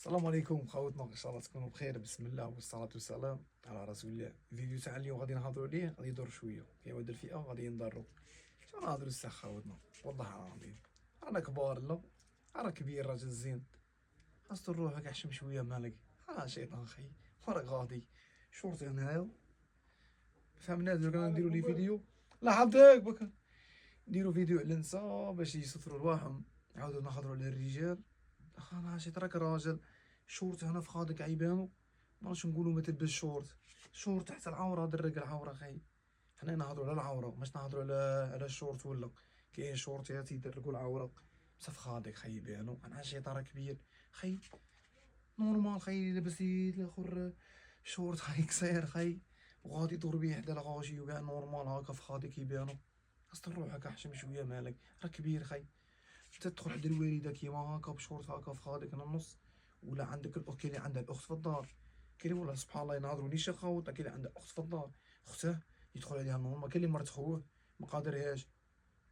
السلام عليكم خوتنا، ان شاء الله تكونوا بخير. بسم الله والصلاه والسلام على رسول الله. الفيديو تاع اليوم غادي نهضروا عليه، غادي يدور شويه في هاد الفئه، غادي نضروا شنو نهضروا الساعه خوتنا. والله العظيم انا كبار، لا انا كبير، راجل زين، استر روحك، احشم شويه مالك. شيطان خي وراك غادي شورتي هنايا. فهمنا درك نديروا لي فيديو، لا حظك بك نديروا فيديو على النساء باش يستروا رواحهم، نعاودوا نهضروا على الرجال. انا شي تراك راجل شورت هنا في خادك عيبانو، ماش نقولوا ما تلبس شورت، شورت تحت العوره، درق العوره خي. حنا نهضروا على العوره، ماش نهضروا على الشورت. ولا كاين شورتيات يدرقوا العوره بصح في خادك خي يبانو. انا شي ترى كبير خي، نورمال خي، لبس لي الاخر شورت خي قصير خي، وغادي يدور بيه حدا الغاشي وكاع نورمال هاكا في خادك يبانو. استر روحك، احشم شويه مالك، راك كبير خي. انت تدخل عند الوالده كيما هاكا بشورت هاكا في خادك من النص، ولا عندك الاخت، كاين اللي عندها الاخت في الدار، كاين اللي والله سبحان الله يناظروا نيشان خاوتنا، كاين اللي عندها اخت في الدار اخته يدخل عليها نورمال، كاين اللي مرت خوه ما قادرهاش،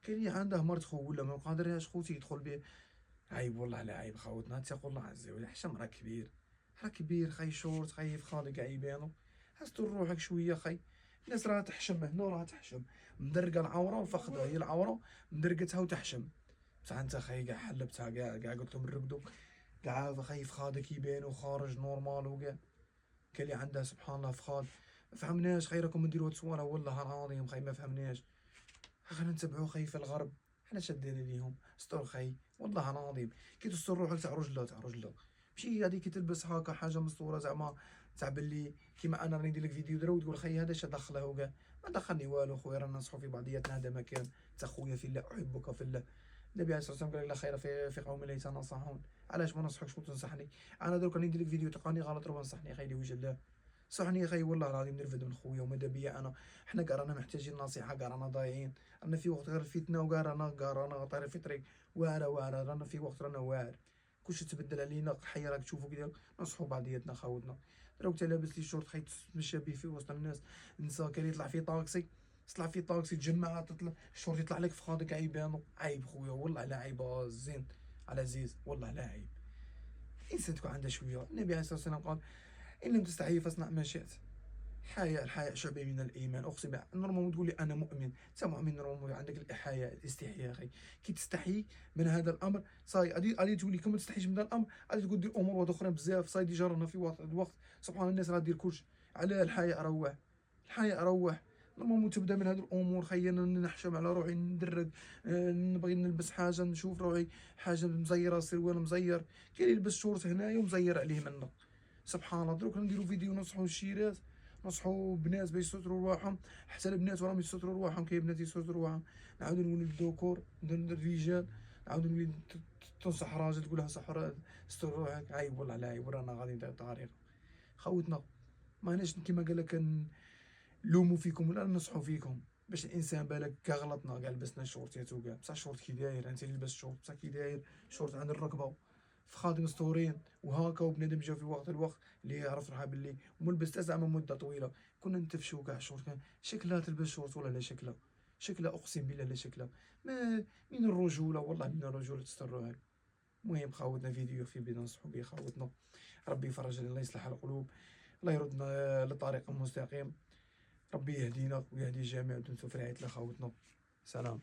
كاين اللي عنده مرت خوه ولا ما قادرهاش خوتي يدخل به. عيب والله، لا عيب خوتنا، اتقوا الله عز وجل، حشم راك كبير، راك كبير خي. شورت خي في خادك عيبانو، استر روحك شويه خي. الناس راها تحشم هنا، راها تحشم مدرقه العوره وفخذها هي العوره مدرقتها وتحشم. بصح انت خي كاع حلبتها، كاع قلت لهم نرقدوا، كاع خي فخادك يبان وخارج نورمال وكاع. كاين اللي عندها سبحان الله فخاد. ما فهمناش خي، راكم ديروا هاد الصوالح والله العظيم خي، ما فهمناش. خلينا نتبعوا خي في الغرب، حنا شادين عليهم. ستور خي والله العظيم، كي تستر روحك تاع رجله تاع رجله، ماشي هذيك تلبس هاكا حاجه مستوره زعما تاع باللي كيما انا راني ندير لك فيديو درا وتقول خي هذا اش دخله وكاع. ما دخلني والو خويا، رانا نصحوا في بعضياتنا، هذا مكان تا خويا في الله، احبك في الله. النبي عليه الصلاه والسلام قال لك لا خير في قوم لا يتناصحون. علاش ما نصحكش وتنصحني؟ انا درك راني ندير لك فيديو تلقاني غلط، روح نصحني خير لوجه الله. صحني يا خي والله العظيم، نرفد من خويا وماذا بيا انا. حنا كاع رانا محتاجين نصيحه، كاع رانا ضايعين، رانا في وقت غير الفتنه، وكاع رانا طايرين في طريق واعره، رانا في وقت رانا واعر، كلشي تبدل علينا. الحياه راك تشوفوا كي نصحوا بعضياتنا خاوتنا. دروك انت لابس لي شورت خي تمشى به في وسط الناس، نسى كان يطلع في طاكسي، تطلع في طاكسي تجمع، تطلع الشورت يطلع لك في خاطك عيبانو. عيب خويا والله لا عيب، زين على عزيز والله لا عيب. الانسان تكون عنده شويه. النبي عليه الصلاه والسلام قال ان لم تستحي فاصنع ما شئت. الحياء شعبة من الإيمان، أقسم بالله. نورمالمون تقول لي أنا مؤمن، أنت مؤمن، نورمالمون عندك الحياء، الاستحياء أخي. كي تستحي من هذا الأمر صاي غادي تولي، كما تستحيش من هذا الأمر غادي تقول دير أمور واحد أخرين بزاف. صاي ديجا رانا في الوقت سبحان الناس راه دير كلشي على الحياء. روح الحياء، روح. نورمالمون تبدا من هذه الامور خير، نحشم على روحي، ندرك، نبغي نلبس حاجه، نشوف روحي حاجه مزيره، سروال مزير، كاين اللي يلبس شورت هنايا ومزير عليه منه. سبحان الله. دروك نديرو فيديو نصحوا الشيرات، نصحوا بنات باش يستروا رواحهم، حتى البنات راهم يستروا رواحهم، كاين بنات يستروا رواحهم. نعاودو نولي للذكور، للرجال، نعاودو نولي تنصح راجل تقول له صح استر روحك. عيب والله لا عيب، رانا غادي طريق خوتنا. ماناش كيما قال لك نلوموا فيكم ولا ننصحوا فيكم، باش الانسان بالك كاع غلطنا، كاع لبسنا شورتيات وكاع، بصح الشورت كي داير، انت اللي لبس شورت بصح كي داير شورت عند الركبه في خادم ستورين وهاكا، وبنادم جا في الوقت اللي يعرف روحها باللي ملبس زعما مده طويله. كنا نتفشوا كاع الشورت، كان شكلها تلبس شورت ولا لا شكلها، شكلها اقسم بالله لا شكلها. ما من الرجوله والله، من الرجوله تستر روحك. المهم خاوتنا فيديو في بينا نصحوا به خاوتنا، ربي يفرج علينا، الله يصلح القلوب، الله يردنا للطريق المستقيم، ربي يهدينا ويهدي جميع الدنيا في رعاية خوتنا. سلام.